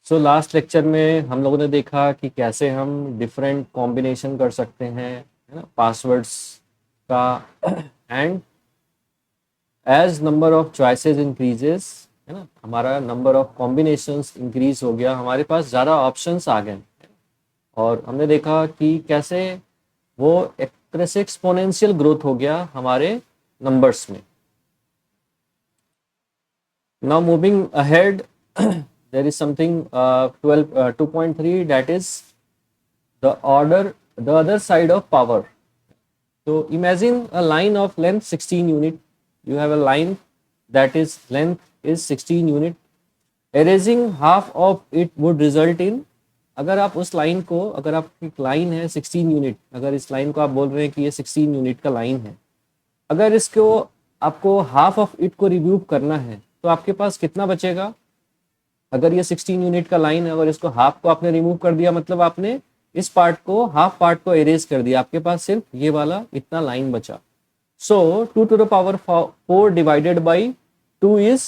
So last lecture में हम लोगों ने देखा कि कैसे हम डिफरेंट कॉम्बिनेशन कर सकते हैं, है ना, पासवर्ड्स का। And as number of choices increases, है ना, हमारा नंबर ऑफ कॉम्बिनेशंस इंक्रीज हो गया, हमारे पास ज़्यादा ऑप्शंस आ गए। और हमने देखा कि कैसे वो एक तरह से एक्सपोनेंशियल ग्रोथ हो गया हमारे नंबर्स में। Now moving ahead, there is something 2.3, that is the other side of power. So imagine a line of length 16 unit. You have a line that is length is 16 unit. Erasing half of it would result in, अगर आप उस line को, अगर आपकी line है 16 unit, अगर इस line को आप बोल रहे हैं कि ये 16 यूनिट का लाइन है, अगर इसको आपको हाफ ऑफ इट को रिव्यू करना है तो आपके पास कितना बचेगा? अगर ये 16 यूनिट का लाइन है, अगर इसको हाफ को आपने रिमूव कर दिया, मतलब आपने इस पार्ट को, हाफ पार्ट को इरेज कर दिया, आपके पास सिर्फ ये वाला इतना लाइन बचा। सो 2 to the power 4 divided by 2 is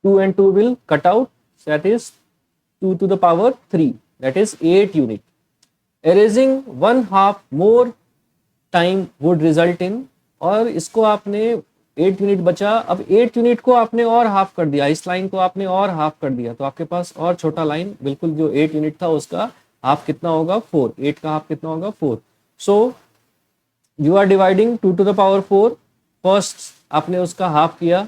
2 and 2 will cut out, that is 2 to the power 3, that is 8 unit. Erasing one half more time would result in, और इसको आपने 8 यूनिट बचा, अब 8 यूनिट को आपने और हाफ कर दिया, इस लाइन को आपने और हाफ कर दिया, तो आपके पास और छोटा लाइन, बिल्कुल जो 8 यूनिट था उसका हाफ कितना होगा? 4। 8 का हाफ कितना होगा? 4। So you are dividing 2 to the power 4, first आपने उसका हाफ किया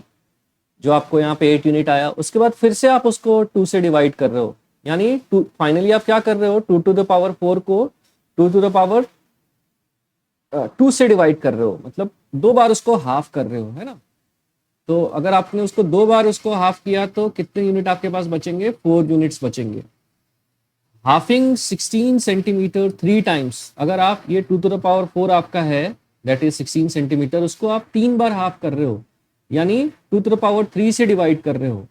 जो आपको यहाँ पे 8 यूनिट आया, उसके बाद फिर से आप उसको 2 से डिवाइड कर रहे हो, यानी फाइनली आप क्या कर रहे हो? 2 to the power 4 को 2 to the power 2 से डिवाइड कर रहे हो, मतलब 2 बार उसको हाफ कर रहे हो, है ना। तो अगर आपने उसको 2 बार उसको हाफ किया तो कितने यूनिट आपके पास बचेंगे? 4 यूनिट्स बचेंगे। हाफिंग 16 सेंटीमीटर 3 टाइम्स, अगर आप ये 2 to the power 4 आपका है, दैट इज 16 सेंटीमीटर, उसको आप 3 बार हाफ कर रहे हो, यानी 2 to the power 3 से डिवाइड कर रहे हो,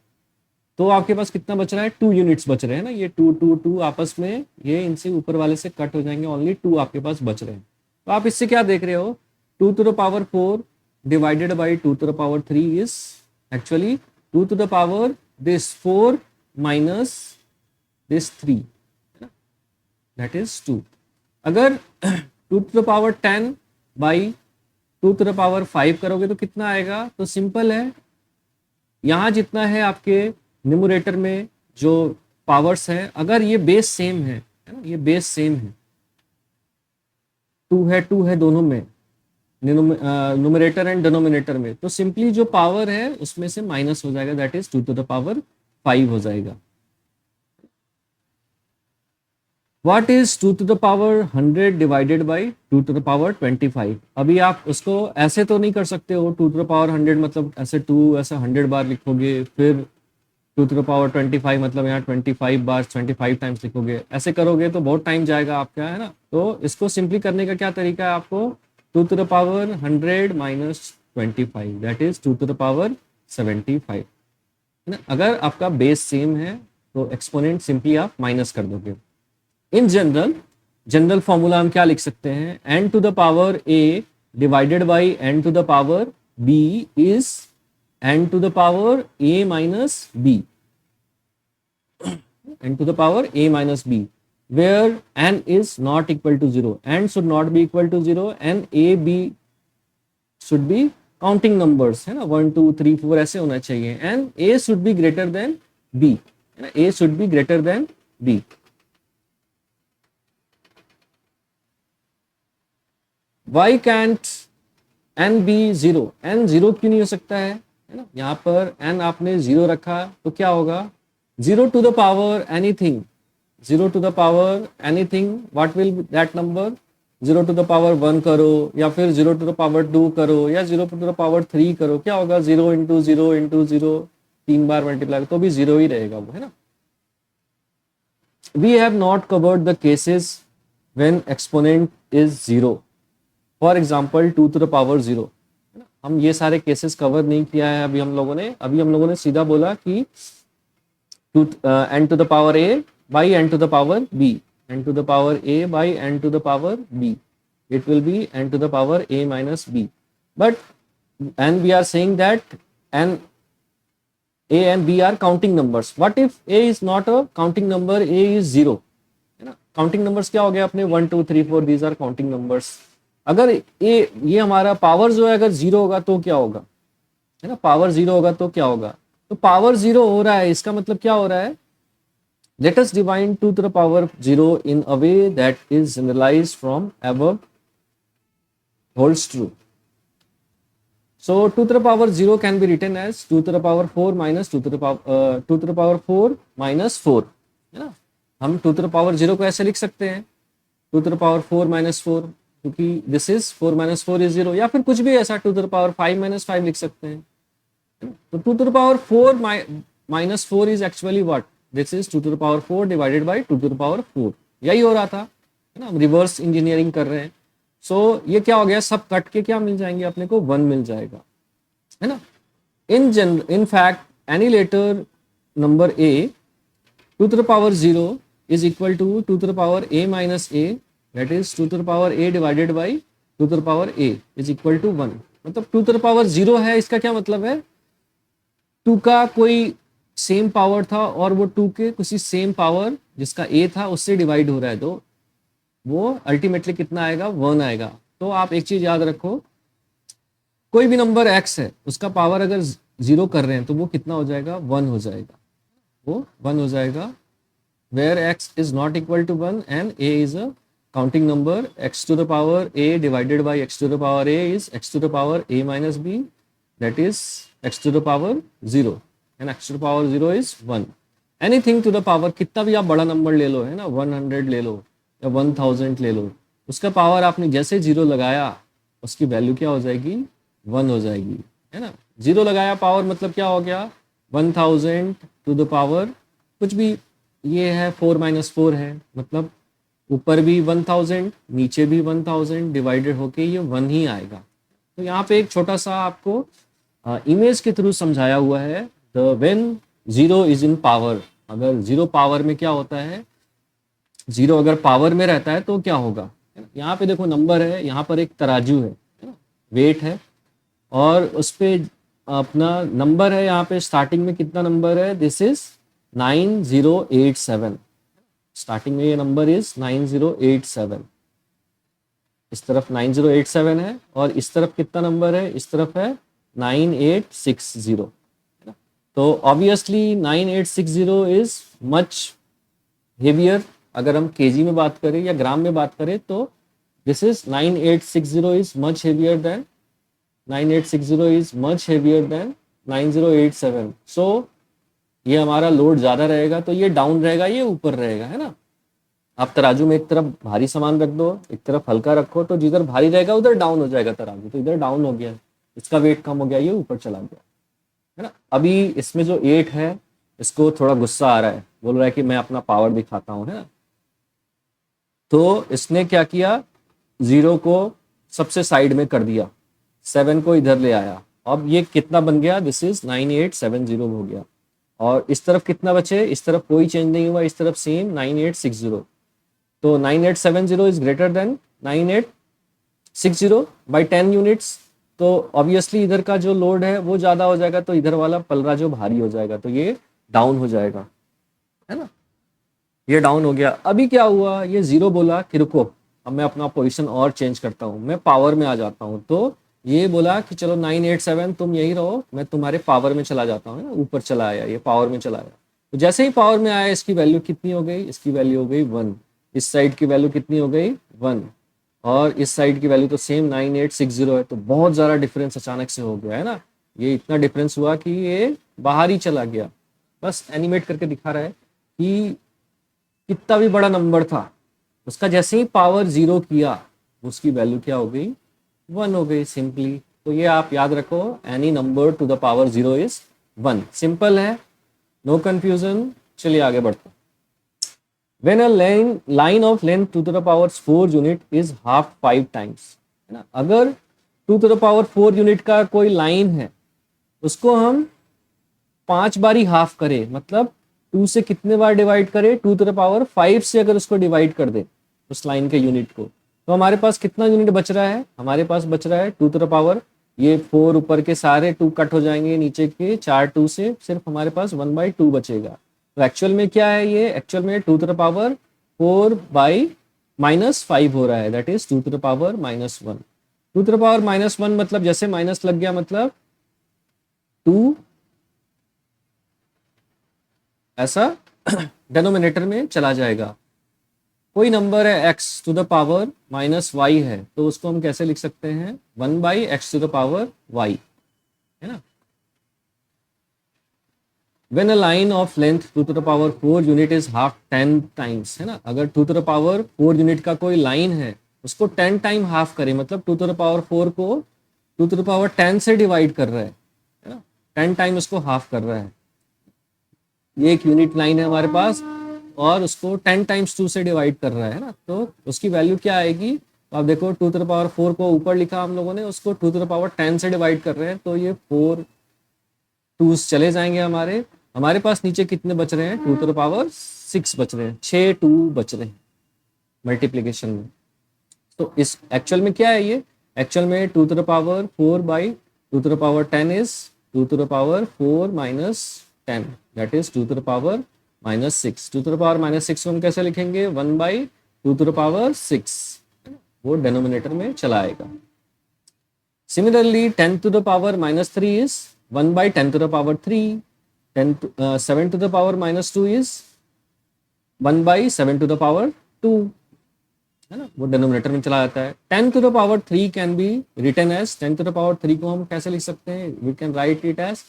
तो आपके पास कितना बच रहा है? 2 यूनिट्स बच रहे हैं ना। ये 2 2 2 आपस में ये इनसे ऊपर वाले से कट हो जाएंगे, ओनली 2 आपके पास बच रहे हैं। तो आप इससे क्या देख रहे हो? 2 to the power 4 divided by 2 to the power 3 is actually 2 to the power this 4 minus this 3, that is 2। अगर 2 to the power 10 by 2 to the power 5 करोगे तो कितना आएगा? तो सिंपल है, यहाँ जितना है आपके न्यूमरेटर में जो पावर्स है, अगर ये बेस सेम है ना, ये बेस सेम है, 2 है दोनों में, न्यूमरेटर एंड डिनोमिनेटर में, तो सिंपली जो पावर है उसमें से माइनस हो जाएगा, that is 2 to the power 5 हो जाएगा। What is 2 to the power 100 divided by 2 to the power 25? अभी आप उसको ऐसे तो नहीं कर सकते हो, 2 to the power 100 मतलब ऐसे 2 ऐसा 100 बार लिखोगे, फिर 2 to the power 25 मतलब यहाँ 25 बार 25 टाइम्स लिखोगे, ऐसे करोगे तो बहुत टाइम जाएगा आपका, है ना। तो इसको सिंपली करने का क्या तरीका है? आपको 2 to the power 100 minus 25, that is 2 to the power 75, है ना। अगर आपका बेस सेम है तो एक्सपोनेंट सिंपली आप माइनस कर दोगे। इन जनरल फॉर्मूला हम क्या लिख सकते हैं? n to the power a divided by n to the power b is n to the power a minus b, n to the power a minus b, where n is not equal to 0, n should not be equal to 0, and a b should be counting numbers, है ना, 1 2 3 4 ऐसे होना चाहिए, and a should be greater than b, है ना, a should be greater than b। Why can't n be 0? n 0 क्यों नहीं हो सकता है ना। यहाँ पर n आपने 0 रखा तो क्या होगा? 0 to the power anything, 0 to the power anything, what will be that number? 0 to the power 1 करो, या फिर 0 to the power 2 करो, या 0 to the power 3 करो, क्या होगा? 0 इंटू 0 इंटू 0, 3 बार मल्टीप्लाई तो भी 0 ही रहेगा वो, है ना। We have not covered the cases when exponent is 0, for example 2 to the power 0, है ना। हम ये सारे केसेस कवर नहीं किया है अभी हम लोगों ने सीधा बोला कि n to the power a by n to the power b, n to the power a by n to the power b, it will be n to the power a minus b, but and we are saying that n A and B are counting numbers. What if A is not a counting number, A is 0, है ना. Counting numbers क्या हो गया अपने 1 2 3 4, these are counting numbers. अगर ये हमारा power जो है अगर 0 होगा तो क्या होगा, है ना. पावर 0 होगा तो क्या होगा, तो पावर 0 हो रहा है, इसका मतलब क्या हो रहा है. Let us divide 2 to the power 0 in a way that is generalized from above holds true. So 2 to the power 0 can be written as 2 to the power 4 minus 2 to the power 2 to the power 4 minus 4, है ना. हम 2 to the power 0 को ऐसे लिख सकते हैं 2 to the power 4 minus 4, क्योंकि this is 4 minus 4 is 0, या फिर कुछ भी ऐसा 2 to the power 5 minus 5 लिख सकते हैं. तो 2 to the power 4 minus 4 is actually what? This is 2 to the power 4 divided by 2 to the power 4. यही हो रहा था, है ना. हम रिवर्स इंजीनियरिंग कर रहे हैं. सो ये क्या हो गया, सब कट के क्या मिल जाएंगे अपने को, 1 मिल जाएगा, है ना. In fact any letter number a 2 to the power 0 is equal to 2 to the power a minus a, that is 2 to the power a divided by 2 to the power a is equal to 1. मतलब 2 to the power 0 है, इसका क्या मतलब है, 2 का कोई same power था और वो 2 के किसी सेम पावर जिसका a था उससे डिवाइड हो रहा है, तो वो अल्टीमेटली कितना आएगा, 1 आएगा. तो आप एक चीज याद रखो, कोई भी नंबर x है उसका पावर अगर 0 कर रहे हैं तो वो कितना हो जाएगा, 1 हो जाएगा, वो 1 हो जाएगा. Where x is not equal to 1 and a is a counting number, x to the power a divided by x to the power a is x to the power a minus b, that is x to the power 0, and x to the power 0 is 1. Anything to the power, कितना भी आप बड़ा number ले लो, है ना, 100 ले लो या 1000 ले लो, उसका पावर आपने जैसे 0 लगाया उसकी वैल्यू क्या हो जाएगी, 1 हो जाएगी, है ना. 0 लगाया पावर मतलब क्या हो गया, 1000 टू द पावर कुछ भी, ये है 4 minus 4 है, मतलब ऊपर भी 1000 नीचे भी 1000 डिवाइडेड होके ये 1 ही आएगा. तो यहाँ पे एक छोटा सा आपको इमेज के थ्रू समझाया हुआ है. The when 0 is in power, अगर 0 पावर में क्या होता है, 0 अगर पावर में रहता है तो क्या होगा. यहाँ पे देखो नंबर है, यहाँ पर एक तराजू है ना, वेट है, और उस पे अपना नंबर है, यहाँ पे स्टार्टिंग में कितना नंबर है, दिस इज 9087, स्टार्टिंग में ये नंबर इज 9087, इस तरफ 9087 है, और इस तरफ कितना नंबर है, इस तरफ है 9860. तो ऑब्वियसली 9860 इज मच हेवियर. अगर हम केजी में बात करें या ग्राम में बात करें तो this is 9860 is much heavier than 9087. So ये हमारा लोड ज्यादा रहेगा तो ये डाउन रहेगा, ये ऊपर रहेगा, है ना. आप तराजू में एक तरफ भारी सामान रख दो, एक तरफ हल्का रखो, तो जिधर भारी रहेगा उधर डाउन हो जाएगा तराजू, तो इधर डाउन हो गया, इसका वेट कम हो गया, ये ऊपर चला गया, है ना. अभी इसमें जो 8 है इसको थोड़ा गुस्सा आ रहा है, बोल रहा है कि मैं अपना पावर दिखाता हूँ, है ना. तो इसने क्या किया, 0 को सबसे साइड में कर दिया, 7 को इधर ले आया, अब ये कितना बन गया, दिस इज 9870 हो गया. और इस तरफ कितना बचे, इस तरफ कोई चेंज नहीं हुआ, इस तरफ सेम 9860. तो 9870 is greater than 9860 by 10 units. तो ऑब्वियसली इधर का जो लोड है वो ज्यादा हो जाएगा, तो इधर वाला पलरा जो भारी हो जाएगा, तो ये डाउन हो जाएगा, है ना. ये डाउन हो गया. अभी क्या हुआ, ये 0 बोला कि रुको, अब मैं अपना पोजीशन और चेंज करता हूँ, मैं पावर में आ जाता हूँ. तो ये बोला कि चलो 987 तुम यही रहो, मैं तुम्हारे पावर में चला जाता हूँ, ऊपर चला आया, ये पावर में चला आया. तो जैसे ही पावर में आया, इसकी वैल्यू कितनी हो गई, इसकी वैल्यू हो गई 1, इस साइड की वैल्यू कितनी हो गई 1, और इस साइड की वैल्यू तो सेम 9860 है. तो बहुत ज़्यादा डिफरेंस अचानक से हो गया, है ना. ये इतना डिफरेंस हुआ कि ये बाहर ही चला गया. बस एनिमेट करके दिखा रहा है कि कितना भी बड़ा नंबर था, उसका जैसे ही पावर 0 किया, उसकी वैल्यू क्या हो गई, 1 हो गई सिंपली. तो ये आप याद रखो, any number two the power 0 is 1. Simple है, नो कंफ्यूजन. चलिए आगे बढ़ते हैं. When a line of length 2 to the power 4 unit is half 5 times, है ना. अगर 2 to the power 4 यूनिट का कोई लाइन है, उसको हम 5 बारी हाफ करें, मतलब 2 से कितने बार डिवाइड करें, 2 to the power 5 से अगर उसको डिवाइड कर दे उस लाइन के यूनिट को, तो हमारे पास कितना यूनिट बच रहा है, हमारे पास बच रहा है 2 to the power ये 4 ऊपर के सारे 2 कट हो जाएंगे, नीचे के 4 2 से सिर्फ हमारे पास 1/2 बचेगा। तो एक्चुअल में क्या है, ये एक्चुअल में 2 टू द पावर 4/-5 हो रहा है, that is 2 to the power -1। 2 to the power -1 मतलब जैसे माइनस लग गया मतलब 2 ऐसा डेनोमिनेटर में चला जाएगा। कोई नंबर है x to the power -y है, तो उसको हम कैसे लिख सकते हैं, 1/x to the power y, है ना। When a line of length 2 to the power 4 unit is half 10 times, है ना, अगर 2 to the power 4 यूनिट का कोई लाइन है उसको 10 टाइम हाफ करें, मतलब 2 to the power 4 को 2 to the power 10 से डिवाइड कर रहा है ना, 10 टाइम उसको हाफ कर रहा है। ये एक यूनिट लाइन है हमारे पास और उसको 10 टाइम्स 2 से डिवाइड कर रहा है ना, तो उसकी वैल्यू क्या आएगी, तो आप देखो 2 to the power 4 को ऊपर लिखा हम लोगों ने, उसको 2 to the power 10 से डिवाइड कर रहे हैं, तो ये 4 2s चले जाएंगे हमारे। हमारे पास नीचे कितने बच रहे हैं, 2 to the power 6 बच रहे हैं, 6 2 बच रहे हैं मल्टीप्लीकेशन में। तो इस एक्चुअल में क्या है, ये एक्चुअल में 2 to the power 4/2 to the power 10 is 2 to the power 4 minus 10, that is 2 to the power -6। 2 to the power -6 को हम कैसे लिखेंगे, 1/2 to the power 6, वो डेनोमिनेटर में चला आएगा। Similarly 10 to the power -3 is 1/10 to the power 3, 7 to the power -2 is 1/7 to the power 2, है ना, वो डिनोमिनेटर में चला जाता है। 10 to the power 3 can be written as, 10 to the power 3 को हम कैसे लिख सकते हैं, we can write it as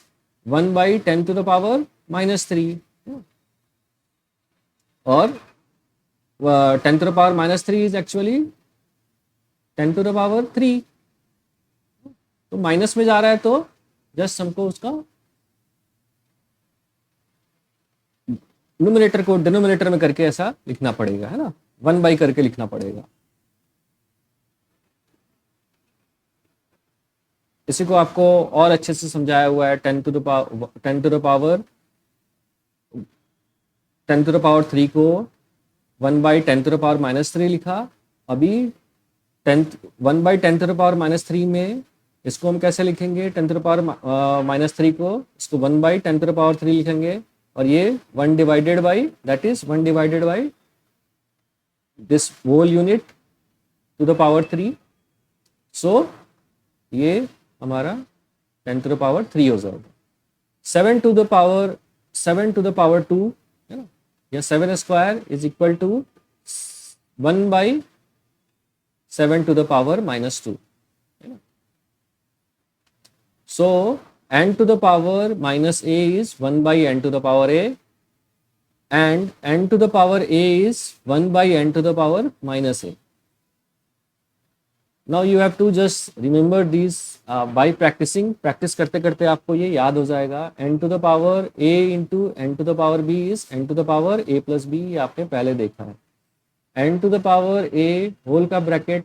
1/10 to the power -3, और 10 to the power -3 is actually 10 to the power 3, तो माइनस में जा रहा है तो जस्ट हमको उसका न्यूमरेटर को डिनोमिनेटर में करके ऐसा लिखना पड़ेगा, है ना, 1/, करके लिखना पड़ेगा। इसी को आपको और अच्छे से समझाया हुआ है, 10 to the power 3 को 1/10 to the power -3 लिखा। अभी 1/10 to the power -3 में इसको हम कैसे लिखेंगे, 10 to the power -3 को इसको 1/10 to the power 3 लिखेंगे, और ये 1 divided by, that is 1 divided by this whole unit to the power 3, so ये हमारा 10 to the power 3 हो जाएगा। 7 to the power 2, है ना, या 7 square is equal to 1/7 to the power -2, है ना। So n to the power -a is 1/n to the power a, and n to the power a is 1/n to the power -a. Now you have to just remember these by practicing. Practice करते करते आपको ये याद हो जाएगा। n to the power a into n to the power b is n to the power a plus b, ये आपने पहले देखा है। n to the power a whole का bracket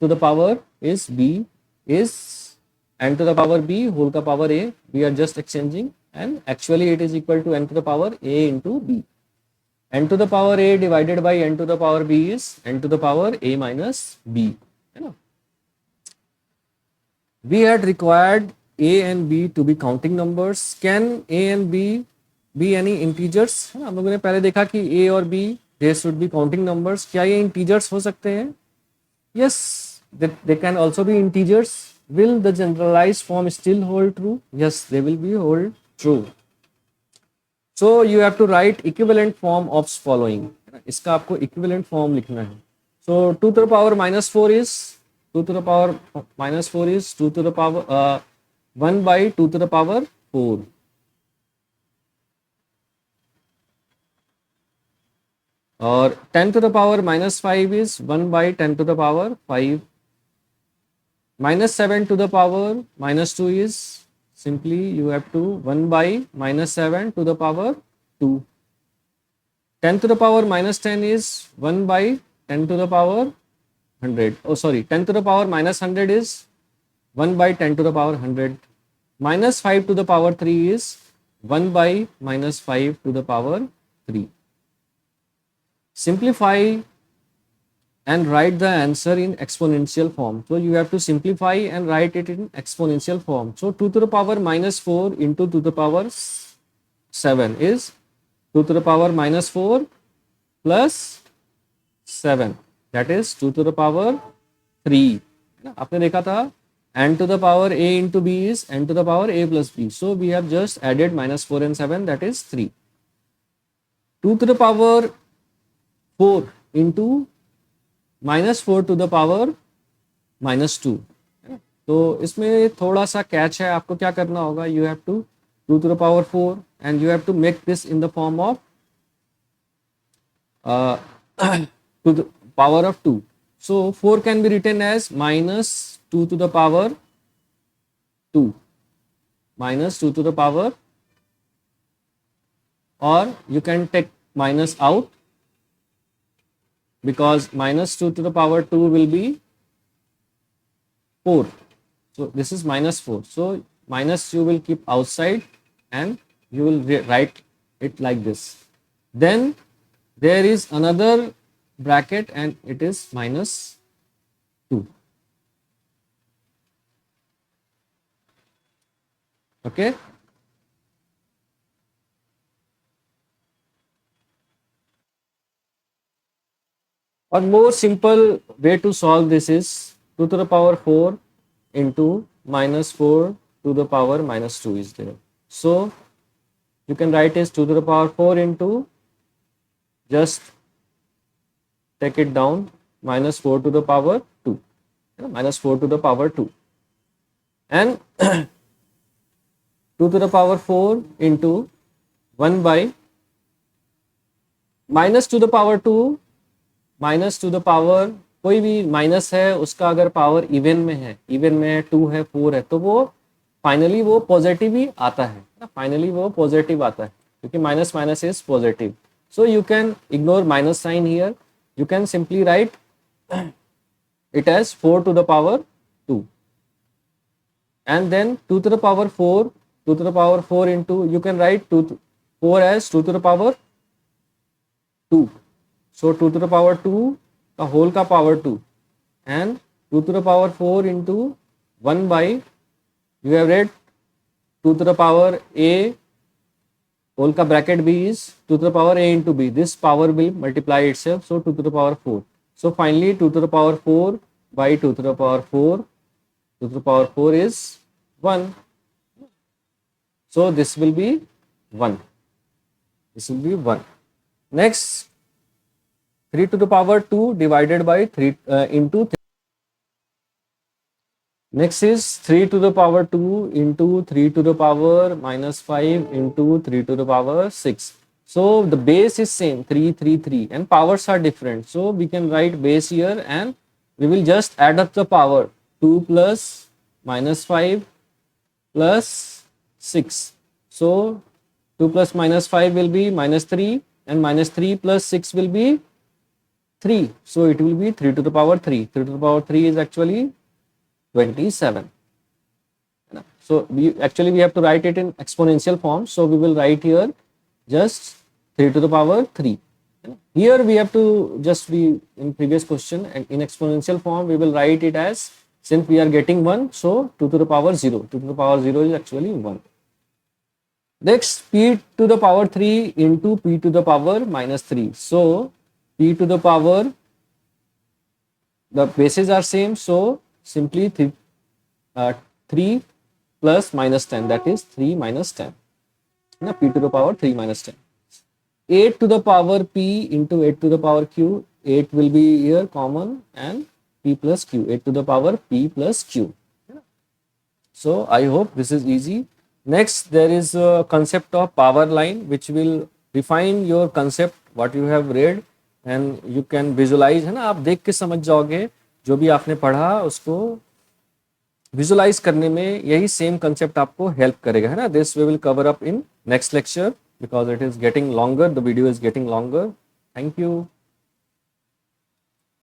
to the power is b is n to the power b whole ka power a, we are just exchanging, and actually it is equal to n to the power a into b. n to the power a divided by n to the power b is n to the power a minus b, है ना। We had required a and b to be counting numbers. Can a and b be any integers, है ना। हम लोगों ने पहले देखा कि a और b they should be counting numbers. क्या ये integers हो सकते हैं? Yes, they can also be integers. Will the generalized form still hold true? Yes, they will be hold true. So you have to write equivalent form of following. इसका आपको equivalent form लिखना है। So 2 to the power -4 is 2 to the power -4 is 2 to the power 1/2 to the power 4. और 10 to the power -5 is 1/10 to the power 5. -7 to the power -2 is simply you have to 1/-7 to the power 2. 10 to the power -10 is 1/10 to the power 100. Oh sorry, 10 to the power -100 is 1/10 to the power 100. -5 to the power 3 is 1/-5 to the power 3. Simplify and write the answer in exponential form. So you have to simplify and write it in exponential form. So 2 to the power minus 4 into 2 to the power 7 is 2 to the power minus 4 plus 7, that is 2 to the power 3. आपने देखा था n to the power a into b is n to the power a plus b. So we have just added minus 4 and 7, that is 3. 2 to the power 4 into minus 4 to the power minus 2. तो इसमें थोड़ा सा catch है, आपको क्या करना होगा, you have to 2 to the power 4 and you have to make this in the form of to the power of 2. So 4 can be written as minus 2 to the power 2, minus 2 to the power, or you can take minus out because minus 2 to the power 2 will be 4. So this is minus 4. So minus you will keep outside and you will write it like this. Then there is another bracket and it is minus 2. Okay. Or more simple way to solve this is 2 to the power 4 into minus 4 to the power minus 2 is there. So you can write as 2 to the power 4 into, just take it down, minus 4 to the power 2, minus 4 to the power 2, and 2 to the power 4 into 1 by minus to the power 2, minus two the power कोई भी minus है उसका अगर power even में है, even में 2 है 4 है, तो वो फाइनली वो पॉजिटिव ही आता है, फाइनली वो पॉजिटिव आता है क्योंकि minus minus is positive. So you can ignore minus sign here, you can simply write it as 4 to the power 2, and then 2 to the power 4, 2 to the power 4 into, you can write 4 as 2 to the power 2. So 2 to the power 2 का whole का power 2 and 2 to the power 4 into 1 by, you have read 2 to the power a whole का bracket b is 2 to the power a into b. This power will multiply itself, so 2 to the power 4. So finally 2 to the power 4 by 2 to the power 4, 2 to the power 4 is 1. So this will be 1. This will be 1. Next, 3 to the power 2 divided by 3 into 3. Next is 3 to the power 2 into 3 to the power minus 5 into 3 to the power 6. So the base is same, 3, 3, 3, and powers are different. So we can write base here and we will just add up the power. 2 plus minus 5 plus 6. So 2 plus minus 5 will be minus 3 and minus 3 plus 6 will be 3. So it will be 3 to the power 3. 3 to the power 3 is actually 27. So we have to write it in exponential form. So we will write here just 3 to the power 3. Here we have to just be in previous question, and in exponential form we will write it as, since we are getting 1, so 2 to the power 0. 2 to the power 0 is actually 1. Next, p to the power 3 into p to the power minus 3. So p to the power, the bases are same, so simply 3 plus minus 10, that is 3 minus 10. Now p to the power 3 minus 10. 8 to the power p into 8 to the power q. 8 will be here common and p plus q. 8 to the power p plus q. So I hope this is easy. Next, there is a concept of power line which will refine your concept what you have read, and you can visualize, है ना, आप देख के समझ जाओगे जो भी आपने पढ़ा उसको विजुलाइज करने में यही सेम कंसेप्ट आपको हेल्प करेगा, है ना. This we will cover up in next lecture because it is getting longer, the video is getting longer. Thank you.